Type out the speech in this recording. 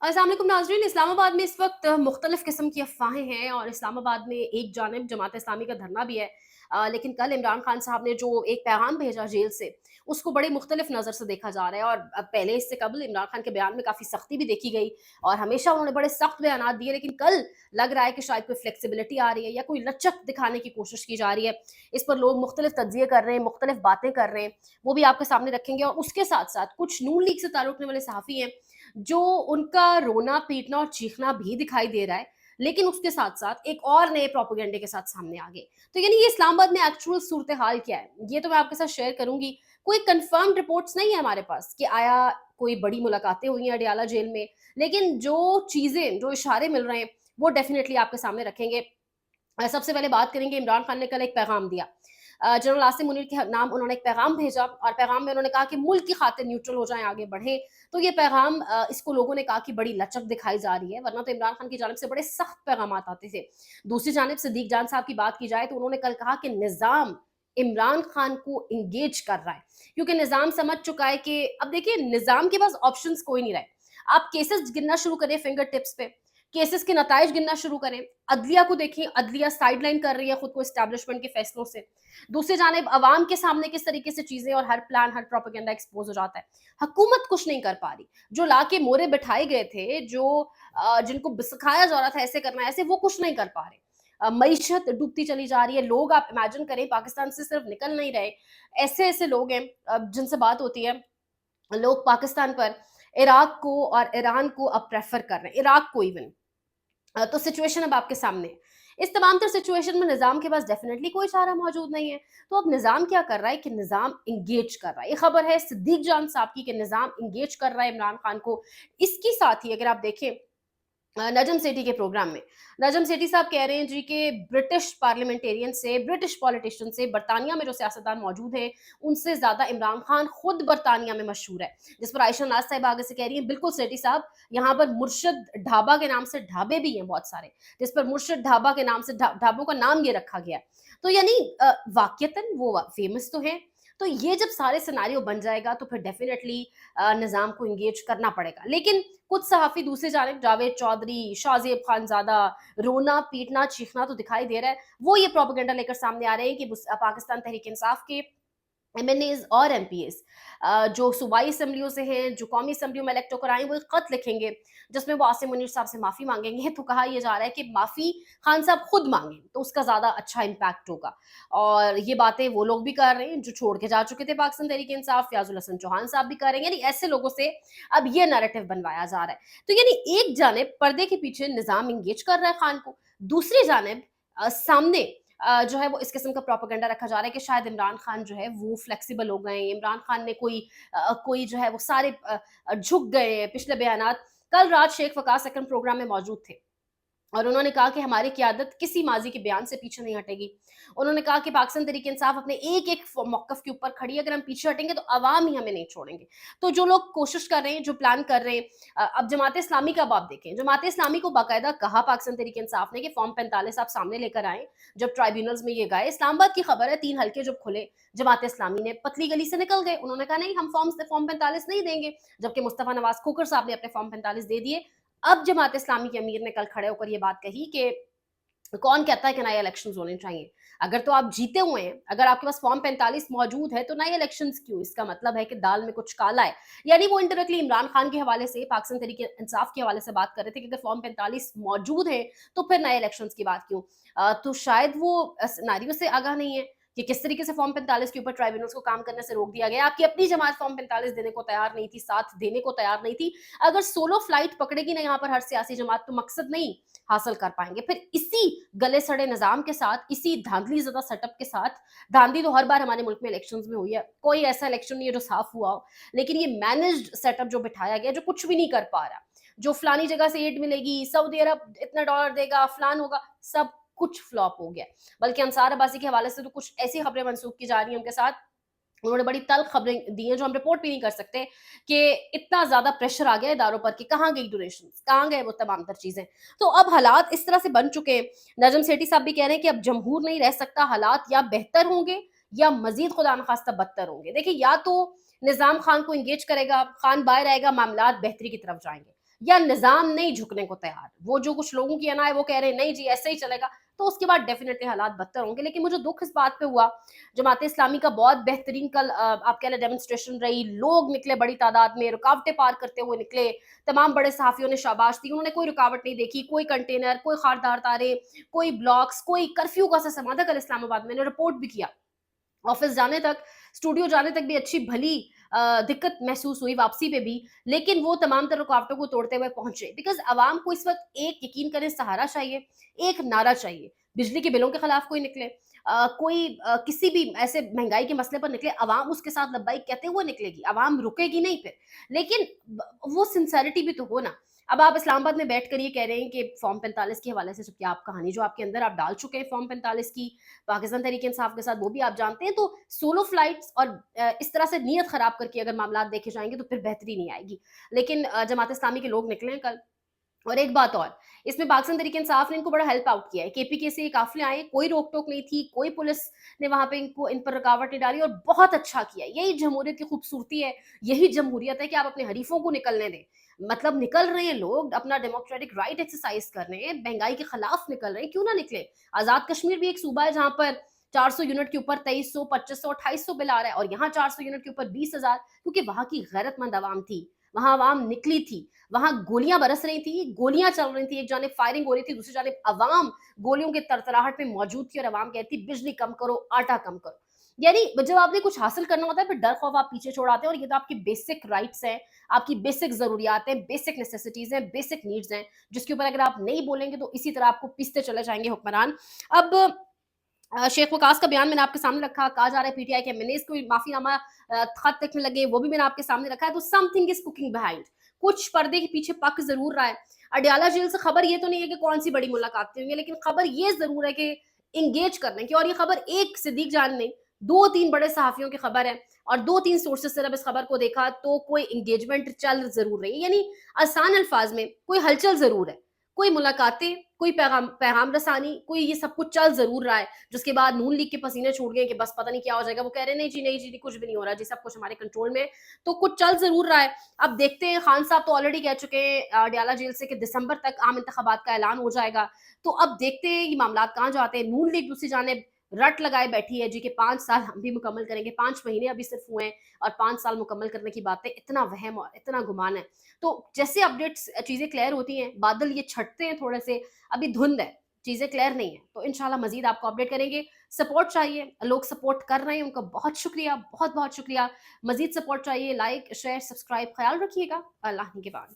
अस्सलाम वालेकुम नाज़रीन। इस्लामाबाद में इस वक्त मुख्तलिफ किस्म की अफ़वाहें हैं और इस्लामाबाद में एक जानिब जमात इस्लामी का धरना भी है। लेकिन कल इमरान खान साहब ने जो एक पैगाम भेजा जेल से, उसको बड़ी मुख्तलिफ नज़र से देखा जा रहा है। और पहले इससे कबल इमरान खान के बयान में काफ़ी सख्ती भी देखी गई और हमेशा उन्होंने बड़े सख्त बयानात दिए, लेकिन कल लग रहा है कि शायद कोई फ्लेक्सिबिलिटी आ रही है या कोई लचक दिखाने की कोशिश की जा रही है। इस पर लोग मुख्तलिफ तज्ज़िये कर रहे हैं, मुख्तलिफ बातें कर रहे हैं, वो भी आपके सामने रखेंगे। और उसके साथ साथ कुछ नून लीग से ताल्लुक़ रखने वाले सहाफ़ी हैं, जो उनका रोना, पीटना और चीखना भी दिखाई दे रहा है, लेकिन उसके साथ-साथ एक और नए प्रोपेगेंडे के साथ सामने आ गए। तो यानी ये इस्लामाबाद में एक्चुअल सूरत-ए-हाल क्या है, ये तो मैं आपके साथ शेयर करूँगी। कोई कन्फर्म्ड रिपोर्ट्स नहीं है हमारे पास कि आया कोई बड़ी मुलाकातें हुई हैं अडयाला जेल में, लेकिन जो चीज़ें, जो इशारे मिल रहे हैं, वो डेफ़िनिटली आपके सामने रखेंगे। सबसे पहले बात करेंगे, इमरान खान ने कल एक पैगाम दिया। जनरल आसिम मुनीर के नाम उन्होंने एक पैगाम भेजा और पैगाम में उन्होंने कहा कि मुल्क की खातिर न्यूट्रल हो जाएँ, आगे बढ़ें। तो ये पैगाम, इसको लोगों ने कहा कि बड़ी लचक दिखाई जा रही है, वरना तो इमरान खान की जानिब से बड़े सख्त पैगामात आते थे। दूसरी जानिब सिद्दीक जान साहब की बात की जाए तो उन्होंने कल कहा कि निज़ाम इमरान खान को एंगेज कर रहा है, क्योंकि निज़ाम समझ चुका है कि अब देखिए निज़ाम के पास ऑप्शंस कोई नहीं रहे। आप केसेस गिनना शुरू करें फिंगर टिप्स पे, केसेस के नताइज गिनना शुरू करें। अदलिया को देखिए, अदलिया साइडलाइन कर रही है खुद को एस्टैब्लिशमेंट के फैसलों से। दूसरी जानिब अवाम के सामने किस तरीके से चीज़ें और हर प्लान, हर प्रोपेगेंडा एक्सपोज़ हो जाता है। हुकूमत कुछ नहीं कर पा रही। जो लाके मोहरे बिठाए गए थे, जो जिनको सिखाया जा रहा था ऐसे करना है, ऐसे, वो कुछ नहीं कर पा रहे। मईशत डूबती चली जा रही है। लोग, आप इमेजिन करें, पाकिस्तान से सिर्फ निकल नहीं रहे। ऐसे-ऐसे लोग हैं जिनसे बात होती है, लोग पाकिस्तान पर इराक को और ईरान को अब प्रेफ़र कर रहे हैं, इराक को इवन। तो सिचुएशन अब आपके सामने है। इस तमाम तर सिचुएशन में निज़ाम के पास डेफ़िनिटली कोई चारा मौजूद नहीं है। तो अब निज़ाम क्या कर रहा है कि निज़ाम एंगेज कर रहा है। ये खबर है सिद्दीक जान साहब की कि निज़ाम एंगेज कर रहा है इमरान खान को। इसके साथ ही अगर आप देखें नजम सेठी के प्रोग्राम में, नजम सेठी साहब कह रहे हैं जी कि ब्रिटिश पार्लियामेंटेरियन से, ब्रिटिश पॉलिटिशियन से, बरतानिया में जो सियासतदान मौजूद हैं, उनसे ज़्यादा इमरान खान खुद बरतानिया में मशहूर है। जिस पर आयशा नाज साहिबा आगे से कह रही हैं, बिल्कुल सेठी साहब, यहाँ पर मुर्शद ढाबा के नाम से ढाबे भी हैं बहुत सारे, जिस पर मुर्शद ढाबा के नाम से ढाबों का नाम ये रखा गया है। तो यानी वाक़ियतन वो फेमस तो हैं। तो ये जब सारे सिनेरियो बन जाएगा तो फिर डेफ़िनिटली निज़ाम को एंगेज करना पड़ेगा। लेकिन कुछ सहाफ़ी दूसरी जानिब, जावेद चौधरी, शाहज़ेब खानज़ादा, रोना, पीटना, चीखना तो दिखाई दे रहा है। वो ये प्रोपेगेंडा लेकर सामने आ रहे हैं कि पाकिस्तान तहरीक-ए-इंसाफ के एमएनएज़ और एमपीएज़ जो सूबाई असेंबलियों से हैं, जो कौमी असेंबलियों में इलेक्ट होकर आए हैं, वो एक खत लिखेंगे, जिसमें वो आसिम मुनीर साहब से माफ़ी माँगेंगे। तो कहा ये जा रहा है कि माफ़ी खान साहब खुद माँगे, तो उसका ज़्यादा अच्छा इम्पैक्ट होगा। और ये बातें वो लोग भी कर रहे हैं, जो छोड़ के जा चुके थे पाकिस्तान तहरीक-ए-इंसाफ, फ़याज़ुल हसन चौहान साहब भी कर रहे हैं। यानी ऐसे लोगों से अब ये नैरेटिव बनवाया जा रहा है। तो यानी एक जानिब पर्दे के पीछे निज़ाम एंगेज कर रहा है खान को, दूसरी जानिब सामने जो है वो इस किस्म का प्रोपेगेंडा रखा जा रहा है कि शायद इमरान खान जो है वो फ्लेक्सिबल हो गए हैं, इमरान खान ने कोई जो है वो सारे झुक गए हैं पिछले बयानात। कल रात शेख वकास अकरम प्रोग्राम में मौजूद थे और उन्होंने कहा कि हमारी क़यादत किसी माज़ी के बयान से पीछे नहीं हटेगी। उन्होंने कहा कि पाकिस्तान तहरीक-ए-इंसाफ अपने एक-एक मौक़िफ़ के ऊपर खड़ी है, अगर हम पीछे हटेंगे तो अवाम ही हमें नहीं छोड़ेंगे। तो जो लोग कोशिश कर रहे हैं, जो प्लान कर रहे हैं, अब जमात इस्लामी का अब आप देखें, जमात इस्लामी को बाकायदा कहा पाकिस्तान तहरीक-ए-इंसाफ ने कि फ़ॉर्म 45 आप सामने लेकर आएँ, जब ट्राइब्यूनल्स में ये गए। इस्लामाबाद की खबर है, 3 हलके जब खुले, जमात इस्लामी ने पतली गली से निकल गए। उन्होंने कहा नहीं, हम फ़ॉर्म 45 नहीं देंगे, जबकि मुस्तफ़ा नवाज़ खोखर साहब ने अपने फ़ॉर्म 45 दे दिए। अब जमात इस्लामी के अमीर ने कल खड़े होकर ये बात कही कि कौन कहता है कि नए इलेक्शंस होने चाहिए? अगर तो आप जीते हुए हैं, अगर आपके पास फ़ॉर्म 45 मौजूद है, तो नए इलेक्शंस क्यों? इसका मतलब है कि दाल में कुछ काला है। यानी वो इनडायरेक्टली इमरान खान के हवाले से, पाकिस्तान तहरीक-ए-इंसाफ के हवाले से बात कर रहे थे कि अगर फ़ॉर्म 45 मौजूद है, तो फिर नए इलेक्शंस की बात क्यों? तो शायद वो सिनेरियो से आगाह नहीं है कि किस तरीके से फ़ॉर्म 45 के ऊपर ट्राइब्यूनल्स को काम करने से रोक दिया गया। आपकी अपनी जमात फ़ॉर्म 45 देने को तैयार नहीं थी, साथ देने को तैयार नहीं थी। अगर सोलो फ्लाइट पकड़ेगी ना यहाँ पर हर सियासी जमात, तो मकसद नहीं हासिल कर पाएँगे। फिर इसी गले सड़े निज़ाम के साथ, इसी धांधली ज़दा सेटअप के साथ, धांधली तो हर बार हमारे मुल्क में इलेक्शंस में हुई है, कोई ऐसा इलेक्शन नहीं है जो साफ हुआ हो, लेकिन ये मैनेज्ड सेटअप जो बिठाया गया, जो कुछ भी नहीं कर पा रहा, जो फलानी जगह से एड मिलेगी, सऊदी अरब इतना डॉलर देगा, फलान होगा, सब कुछ फ्लॉप हो गया। बल्कि अंसार अब्बासी के हवाले से तो कुछ ऐसी खबरें मंसूख की जा रही हैं उनके साथ, उन्होंने बड़ी तल्ख़ खबरें दी हैं जो हम रिपोर्ट भी नहीं कर सकते, कि इतना ज़्यादा प्रेशर आ गया है इदारों पर कि कहाँ गई डोनेशंस, कहाँ गए वो तमाम तर चीज़ें। तो अब हालात इस तरह से बन चुके हैं। नजम सेठी साहब भी कह रहे हैं कि अब जमहूर नहीं रह सकता, हालात या बेहतर होंगे या मज़ीद खुदा न ख़ास्ता बदतर होंगे। देखिए, या तो निज़ाम खान को एंगेज करेगा, खान बाहर आएगा, मामलात बेहतरी की तरफ जाएँगे। या निज़ाम नहीं झुकने को तैयार। वो जो कुछ लोगों की अना है वो कह रहे हैं नहीं जी ऐसे ही चलेगा, तो उसके बाद डेफ़िनेटली हालात बदतर होंगे। लेकिन मुझे दुःख इस बात पे हुआ, जमात-ए-इस्लामी का बहुत बेहतरीन कल आप कह लें डेमोंस्ट्रेशन रही, लोग निकले बड़ी तादाद में, रुकावटें पार करते हुए निकले, तमाम बड़े सहाफ़ियों ने शाबाश दी, उन्होंने कोई रुकावट नहीं देखी, कोई कंटेनर, कोई खारदार तारे, कोई ब्लॉक्स, कोई कर्फ्यू का सा समा था कल इस्लामाबाद में, मैंने रिपोर्ट भी किया। ऑफिस जाने तक, स्टूडियो जाने तक भी अच्छी भली दिक्कत महसूस हुई वापसी पे भी, लेकिन वो तमाम तर रुकावटों को तोड़ते हुए पहुंचे बिकॉज अवाम को इस वक्त एक यकीन करें सहारा चाहिए, एक नारा चाहिए। बिजली के बिलों के खिलाफ कोई निकले, कोई किसी भी ऐसे महंगाई के मसले पर निकले, अवाम उसके साथ लब्बाइक कहते हुए निकलेगी, अवाम रुकेगी नहीं फिर। लेकिन वो सिंसेरिटी भी तो हो ना। अब आप इस्लामाबाद में बैठ कर ये कह रहे हैं कि फॉर्म 45 के हवाले से जबकि आप कहानी जो आपके अंदर आप डाल चुके हैं फॉर्म 45 की पाकिस्तान तहरीक इंसाफ के साथ, वो भी आप जानते हैं। तो सोलो फ्लाइट्स और इस तरह से नीयत खराब करके अगर मामला देखे जाएंगे तो फिर बेहतरी नहीं आएगी। लेकिन जमात इस्लामी के लोग निकले हैं कल। और एक बात और, इसमें पाकिस्तान तहरीक इंसाफ ने इनको बड़ा हेल्प आउट किया है। केपीके से ये काफिले आए, कोई रोक टोक नहीं थी, कोई पुलिस ने वहां पे इनको इन पर रुकावट नहीं डाली, और बहुत अच्छा किया। यही जमहूरियत की खूबसूरती है, यही जमहूरियत है कि आप अपने हरीफों को निकलने दें। मतलब निकल रहे हैं लोग, अपना डेमोक्रेटिक राइट एक्सरसाइज कर रहे हैं, महंगाई के खिलाफ निकल रहे हैं, क्यों ना निकले। आजाद कश्मीर भी एक सूबा है जहां पर 400 यूनिट के ऊपर 2300, 2500, 2800 बिल आ रहा है, और यहाँ 400 यूनिट के ऊपर 20,000, क्योंकि वहां की गैरतमंद आवाम थी, वहां आवाम निकली थी, वहां गोलियां बरस रही थी, गोलियां चल रही थी, एक जानिब फायरिंग हो रही थी, दूसरी जानिब अवाम गोलियों के तरतराहट में मौजूद थी, और अवाम कहती बिजली कम करो, आटा कम करो। यानी जब आपने कुछ हासिल करना होता है फिर डर खौफ आप पीछे छोड़ आते हैं, और ये तो आपकी बेसिक राइट्स हैं, आपकी बेसिक जरूरियात हैं, बेसिक नेसेसिटीज हैं, बेसिक नीड्स हैं, जिसके ऊपर अगर आप नहीं बोलेंगे तो इसी तरह आपको पीसते चले जाएंगे हुक्मरान। अब शेख वकास का बयान मैंने आपके सामने रखा, कहा जा रहा है पीटीआई के एमएनएस को माफीनामा खत लिखने लगे, वो भी मैंने आपके सामने रखा है। तो समथिंग इज कुकिंग बिहाइंड, कुछ पर्दे के पीछे पक जरूर रहा है। अडयाला जेल से खबर ये तो नहीं है कि कौन सी बड़ी मुलाकातें हुई हैं, लेकिन खबर ये जरूर है कि इंगेज करने की, और ये खबर एक सिद्दीक जान नहीं, दो तीन बड़े सहाफियों की खबर है, और दो तीन सोर्सेस से जब इस खबर को देखा तो कोई इंगेजमेंट चल जरूर रही है। यानी आसान अल्फाज में कोई हलचल जरूर है, कोई मुलाकातें, कोई पैगाम पैगाम रसानी, कोई ये सब कुछ चल जरूर रहा है। जिसके बाद नून लीग के पसीने छूट गए कि बस पता नहीं क्या हो जाएगा, वो कह रहे हैं नहीं जी नहीं जी नहीं, कुछ भी नहीं हो रहा जी, सब कुछ हमारे कंट्रोल में है। तो कुछ चल जरूर रहा है। अब देखते हैं, खान साहब तो ऑलरेडी कह चुके हैं अडयाला जेल से कि दिसंबर तक आम इंतखाबात का ऐलान हो जाएगा। तो अब देखते हैं ये मामला कहाँ जाते हैं। नून लीग दूसरी जानिब रट लगाए बैठी है जी कि 5 साल हम भी मुकम्मल करेंगे, 5 महीने अभी सिर्फ हुए हैं और 5 साल मुकम्मल करने की बातें, इतना वहम और इतना गुमान है। तो जैसे अपडेट्स चीजें क्लियर होती हैं, बादल ये छटते हैं थोड़े से, अभी धुंध है, चीजें क्लियर नहीं है, तो इंशाल्लाह मजीद आपको अपडेट करेंगे। सपोर्ट चाहिए, लोग सपोर्ट कर रहे हैं, उनका बहुत शुक्रिया, बहुत बहुत शुक्रिया। मजीद सपोर्ट चाहिए, लाइक शेयर सब्सक्राइब, ख्याल रखिएगा, अल्लाह के बाद।